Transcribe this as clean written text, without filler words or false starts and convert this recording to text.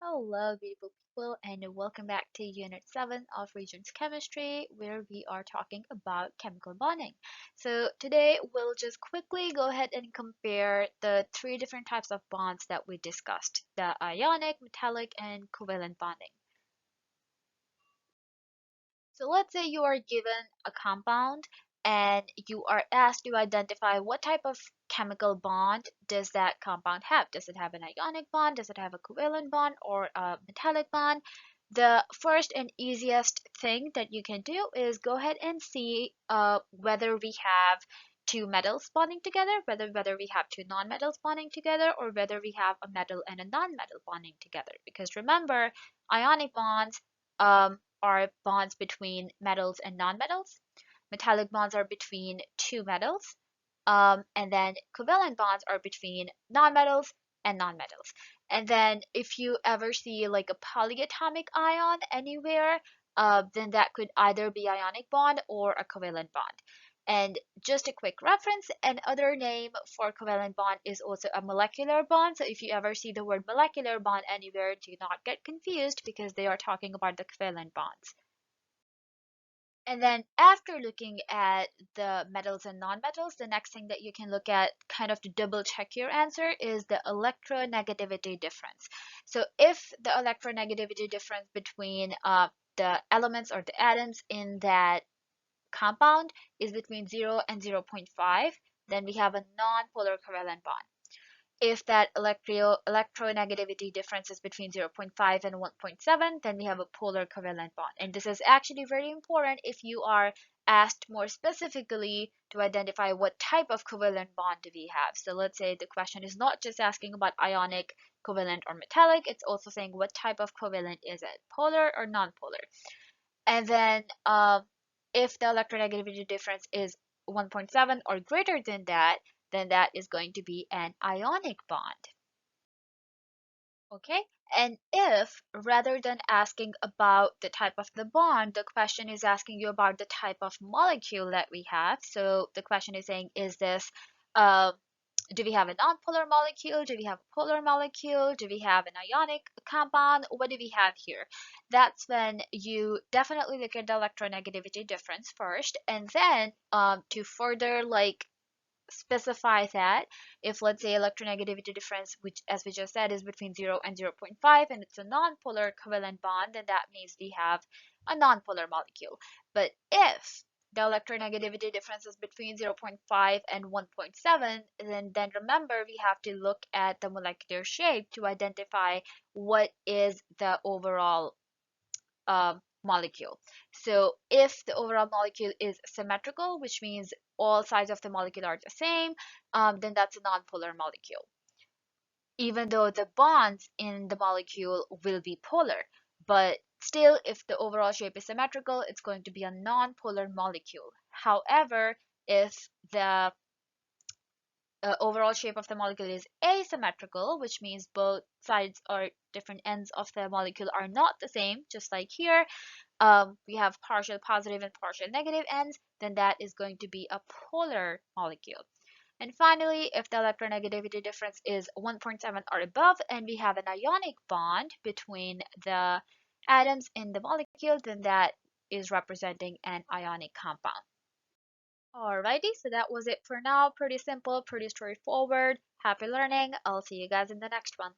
Hello, beautiful people, and welcome back to Unit 7 of Regents Chemistry, where we are talking about chemical bonding. So, today we'll just quickly go ahead and compare the three different types of bonds that we discussed: the ionic, metallic, and covalent bonding. So let's say you are given a compound and you are asked to identify what type of chemical bond does that compound have. Does it have an ionic bond? Does it have a covalent bond or a metallic bond? The first and easiest thing that you can do is go ahead and see whether we have two metals bonding together, whether we have two nonmetals bonding together, or whether we have a metal and a nonmetal bonding together. Because remember, ionic bonds are bonds between metals and nonmetals. Metallic bonds are between two metals. And then covalent bonds are between nonmetals and nonmetals. And then if you ever see like a polyatomic ion anywhere, then that could either be ionic bond or a covalent bond. And just a quick reference, another name for covalent bond is also a molecular bond. So if you ever see the word molecular bond anywhere, do not get confused because they are talking about the covalent bonds. And then after looking at the metals and nonmetals, the next thing that you can look at kind of to double check your answer is the electronegativity difference. So if the electronegativity difference between the elements or the atoms in that compound is between 0 and 0.5, then we have a nonpolar covalent bond. If that electronegativity difference is between 0.5 and 1.7, then we have a polar covalent bond. And this is actually very important if you are asked more specifically to identify what type of covalent bond do we have. So let's say the question is not just asking about ionic, covalent, or metallic, it's also saying what type of covalent is it, polar or nonpolar. And then if the electronegativity difference is 1.7 or greater than that, then that is going to be an ionic bond. Okay, and if rather than asking about the type of the bond, the question is asking you about the type of molecule that we have. So the question is saying, is this uh, do we have a nonpolar molecule? Do we have a polar molecule? Do we have an ionic compound? What do we have here? That's when you definitely look at the electronegativity difference first, and then to further like specify that if let's say electronegativity difference, which as we just said is between 0 and 0.5, and it's a nonpolar covalent bond, then that means we have a nonpolar molecule. But if the electronegativity difference is between 0.5 and 1.7, then remember we have to look at the molecular shape to identify what is the overall molecule. So if the overall molecule is symmetrical, which means all sides of the molecule are the same, then that's a nonpolar molecule. Even though the bonds in the molecule will be polar, but still, if the overall shape is symmetrical, it's going to be a nonpolar molecule. However, if the overall shape of the molecule is asymmetrical, which means both sides or different ends of the molecule are not the same, just like here, we have partial positive and partial negative ends, then that is going to be a polar molecule. And finally, if the electronegativity difference is 1.7 or above and we have an ionic bond between the atoms in the molecule, then that is representing an ionic compound. Alrighty, so that was it for now. Pretty simple, pretty straightforward. Happy learning. I'll see you guys in the next one.